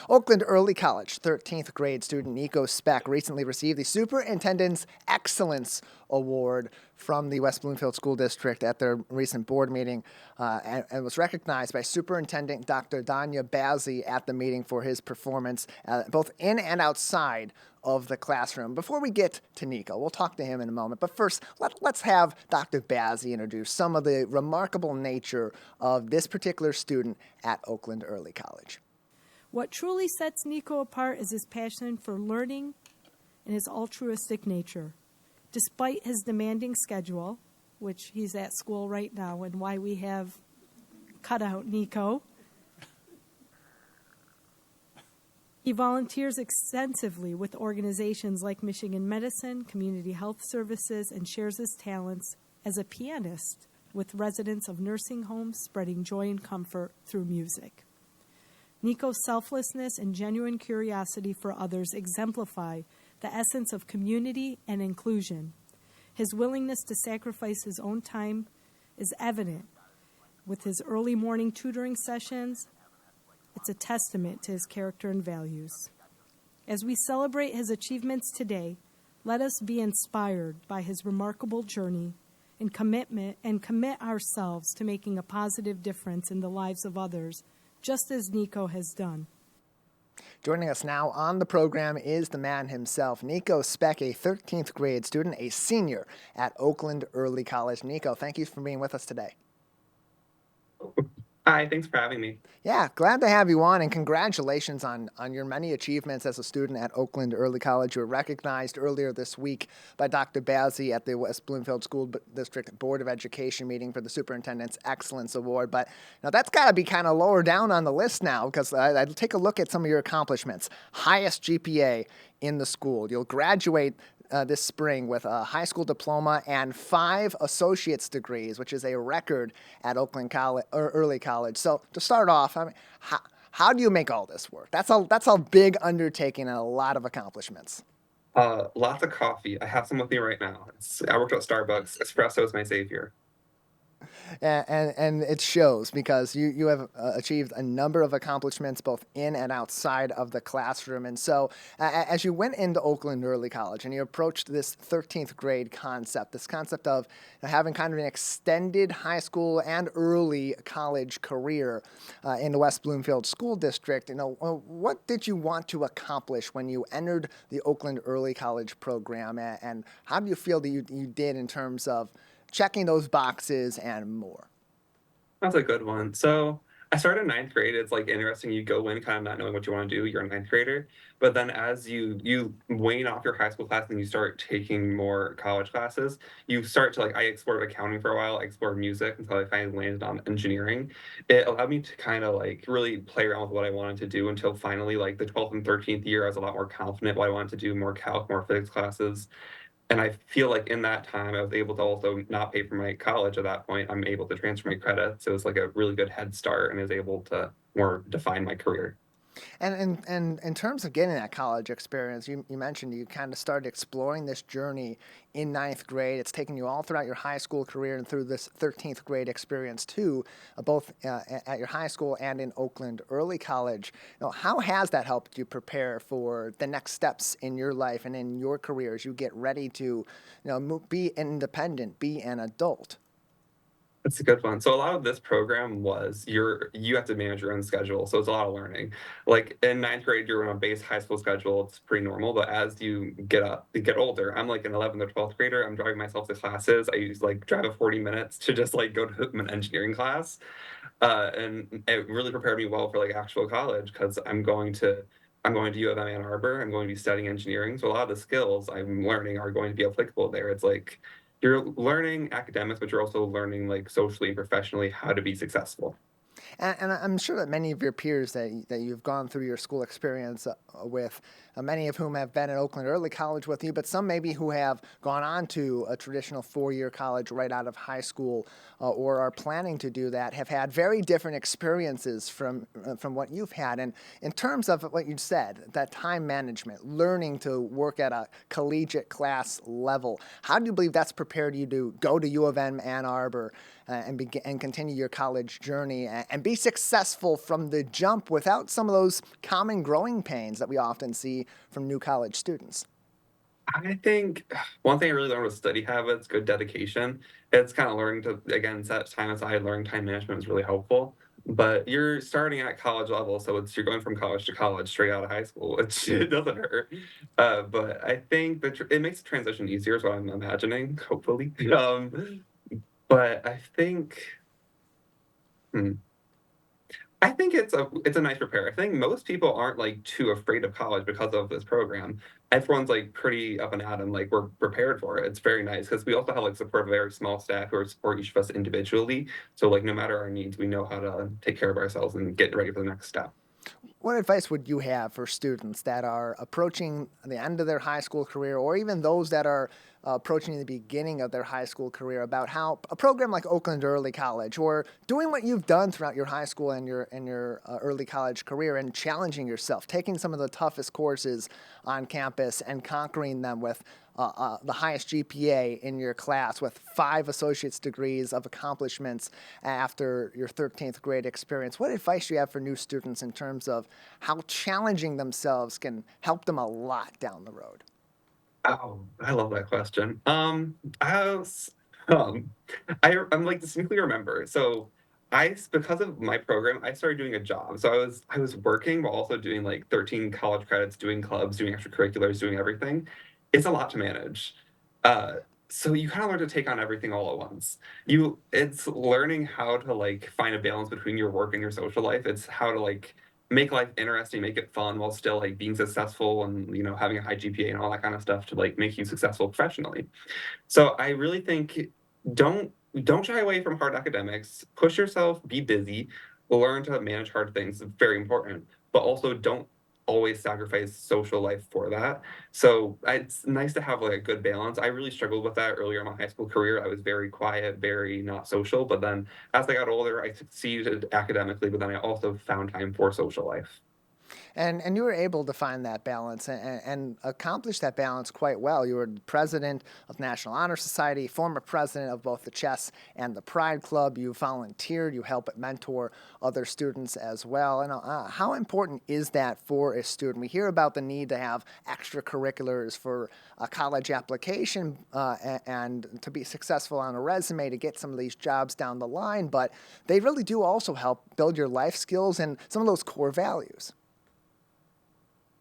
Oakland Early College 13th grade student Niko Speck recently received the Superintendent's Excellence Award from the West Bloomfield School District at their recent board meeting and was recognized by Superintendent Dr. Danya Bazzi at the meeting for his performance both in and outside of the classroom. Before we get to Niko, we'll talk to him in a moment. But first, let's have Dr. Bazzi introduce some of the remarkable nature of this particular student at Oakland Early College. What truly sets Niko apart is his passion for learning and his altruistic nature. Despite his demanding schedule, which he's at school right now, and why we have cut out Niko, he volunteers extensively with organizations like Michigan Medicine, Community Health Services, and shares his talents as a pianist with residents of nursing homes, spreading joy and comfort through music. Niko's selflessness and genuine curiosity for others exemplify the essence of community and inclusion. His willingness to sacrifice his own time is evident with his early morning tutoring sessions. It's a testament to his character and values. As we celebrate his achievements today, let us be inspired by his remarkable journey and commit ourselves to making a positive difference in the lives of others, just as Niko has done. Joining us now on the program is the man himself, Niko Speck, a 13th grade student, a senior at Oakland Early College. Niko, thank you for being with us today. Hi, thanks for having me. Yeah, glad to have you on, and congratulations on your many achievements as a student at Oakland Early College. You were recognized earlier this week by Dr. Bazzi at the West Bloomfield School District Board of Education meeting for the Superintendent's Excellence Award. But now that's got to be kind of lower down on the list now, because I take a look at some of your accomplishments. Highest GPA in the school. You'll graduate this spring with a high school diploma and 5 associate's degrees, which is a record at Oakland Early College. So to start off, I mean, how do you make all this work? That's a big undertaking and a lot of accomplishments. Lots of coffee. I have some with me right now. I worked at Starbucks. Espresso is my savior. And it shows, because you have achieved a number of accomplishments both in and outside of the classroom. And so as you went into Oakland Early College and you approached this 13th grade concept, this concept of having kind of an extended high school and early college career in the West Bloomfield School District, what did you want to accomplish when you entered the Oakland Early College program, and how do you feel that you did in terms of checking those boxes and more? That's a good one. So I started in ninth grade. It's like interesting. You go in kind of not knowing what you want to do. You're a ninth grader. But then as you wane off your high school class and you start taking more college classes, you start to I explored accounting for a while. I explored music until I finally landed on engineering. It allowed me to kind of really play around with what I wanted to do until finally the 12th and 13th year, I was a lot more confident what I wanted to do, more calc, more physics classes. And I feel like in that time, I was able to also not pay for my college at that point. I'm able to transfer my credits. So it was a really good head start, and I was able to more define my career. And in terms of getting that college experience, you mentioned you kind of started exploring this journey in ninth grade. It's taken you all throughout your high school career and through this 13th grade experience too, both at your high school and in Oakland Early College. How has that helped you prepare for the next steps in your life and in your career as you get ready to be independent, be an adult? That's a good one. So a lot of this program was you have to manage your own schedule. So it's a lot of learning. In ninth grade, you're on a base high school schedule. It's pretty normal. But as you get older, I'm an 11th or 12th grader. I'm driving myself to classes. I use drive 40 minutes to just go to an engineering class. And it really prepared me well for actual college, because I'm going to U of M Ann Arbor. I'm going to be studying engineering. So a lot of the skills I'm learning are going to be applicable there. It's you're learning academics, but you're also learning socially and professionally how to be successful. And I'm sure that many of your peers that you've gone through your school experience with, many of whom have been at Oakland Early College with you, but some maybe who have gone on to a traditional 4-year college right out of high school or are planning to do that, have had very different experiences from what you've had. And in terms of what you said, that time management, learning to work at a collegiate class level, how do you believe that's prepared you to go to U of M Ann Arbor and continue your college journey and be successful from the jump without some of those common growing pains that we often see from new college students? I think one thing I really learned was study habits, good dedication. It's kind of learning to, again, set time aside, learning time management is really helpful. But you're starting at college level, so you're going from college to college straight out of high school, which it doesn't hurt. But I think that it makes the transition easier, is what I'm imagining, hopefully. But I think, hmm, I think it's a nice repair. I think most people aren't like too afraid of college because of this program. Everyone's like pretty up and at 'em, like we're prepared for it. It's very nice because we also have like support of a very small staff who support each of us individually. So like no matter our needs, we know how to take care of ourselves and get ready for the next step. What advice would you have for students that are approaching the end of their high school career, or even those that are approaching the beginning of their high school career, about how a program like Oakland Early College, or doing what you've done throughout your high school and your early college career, and challenging yourself, taking some of the toughest courses on campus and conquering them with the highest GPA in your class, with 5 associate's degrees of accomplishments after your 13th grade experience? What advice do you have for new students in terms of how challenging themselves can help them a lot down the road? Oh, I love that question. I was, um, I'm like distinctly remember. So because of my program, I started doing a job. So I was working while also doing like 13 college credits, doing clubs, doing extracurriculars, doing everything. It's a lot to manage. Uh, so you kind of learn to take on everything all at once. It's learning how to like find a balance between your work and your social life. It's how to like make life interesting, make it fun while still like being successful and having a high GPA and all that kind of stuff to like make you successful professionally. So I really think don't don't shy away from hard academics. Push yourself, be busy, learn to manage hard things. It's very important, but also don't always sacrifice social life for that. So it's nice to have like a good balance. I really struggled with that earlier in my high school career. I was very quiet, very not social. But then as I got older, I succeeded academically, but then I also found time for social life. And you were able to find that balance and accomplish that balance quite well. You were president of the National Honor Society, former president of both the Chess and the Pride Club. You volunteered, you help mentor other students as well. And how important is that for a student? We hear about the need to have extracurriculars for a college application and to be successful on a resume to get some of these jobs down the line, but they really do also help build your life skills and some of those core values.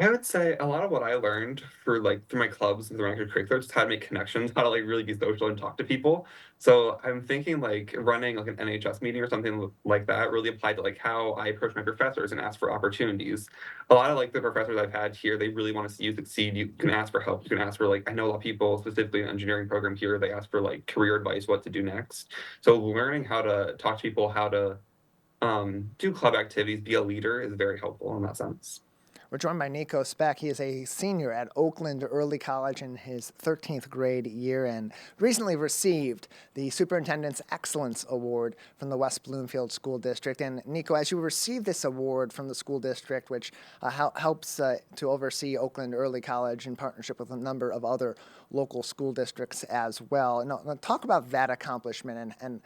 I would say a lot of what I learned through my clubs and through my extracurriculars is how to make connections, how to like really be social and talk to people. So I'm thinking like running like an NHS meeting or something like that really applied to like how I approach my professors and ask for opportunities. A lot of like the professors I've had here, they really want to see you succeed. You can ask for help. You can ask for like I know a lot of people, specifically in the engineering program here, they ask for like career advice, what to do next. So learning how to talk to people, how to do club activities, be a leader is very helpful in that sense. We're joined by Niko Speck. He is a senior at Oakland Early College in his 13th grade year and recently received the Superintendent's Excellence Award from the West Bloomfield School District. And Niko, as you receive this award from the school district, which helps to oversee Oakland Early College in partnership with a number of other local school districts as well. Now, talk about that accomplishment and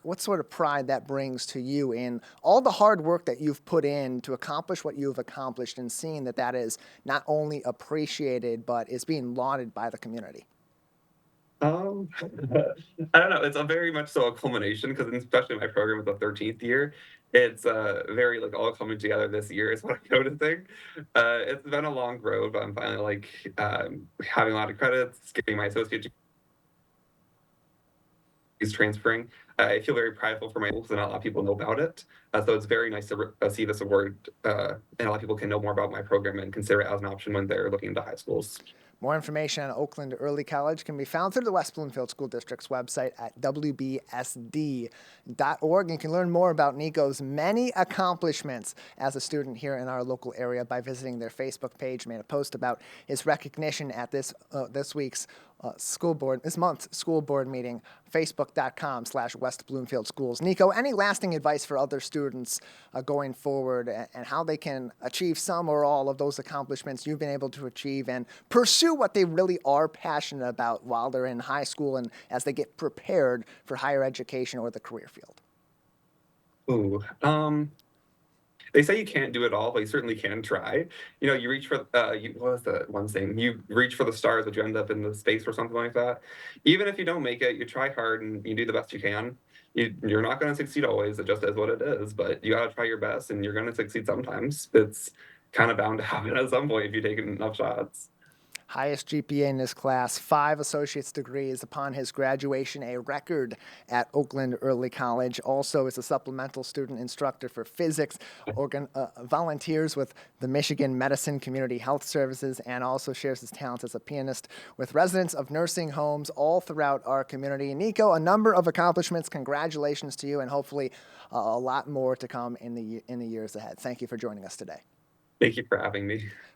what sort of pride that brings to you in all the hard work that you've put in to accomplish what you've accomplished, and seeing that that is not only appreciated but is being lauded by the community. Um, I don't know. It's a very much so a culmination because especially my program is the 13th year. It's very like all coming together this year is what I'm noticing. It's been a long road, but I'm finally like having a lot of credits, getting my associate degrees, transferring. I feel very prideful for my schools, and not a lot of people know about it. So it's very nice to see this award, and a lot of people can know more about my program and consider it as an option when they're looking into high schools. More information on Oakland Early College can be found through the West Bloomfield School District's website at wbsd.org. You can learn more about Niko's many accomplishments as a student here in our local area by visiting their Facebook page. Made a post about his recognition at this week's this month's school board meeting, facebook.com/West Bloomfield Schools. Niko, any lasting advice for other students going forward and how they can achieve some or all of those accomplishments you've been able to achieve and pursue pursue what they really are passionate about while they're in high school and as they get prepared for higher education or the career field? Ooh, they say you can't do it all, but you certainly can try. You know, you reach for what was the one saying? You reach for the stars, but you end up in the space or something like that. Even if you don't make it, you try hard and you do the best you can. You're not going to succeed always. It just is what it is. But you got to try your best, and you're going to succeed sometimes. It's kind of bound to happen at some point if you take enough shots. Highest GPA in this class, 5 associate's degrees upon his graduation, a record at Oakland Early College. Also is a supplemental student instructor for physics, volunteers with the Michigan Medicine Community Health Services, and also shares his talents as a pianist with residents of nursing homes all throughout our community. Niko, a number of accomplishments. Congratulations to you, and hopefully a lot more to come in the years ahead. Thank you for joining us today. Thank you for having me.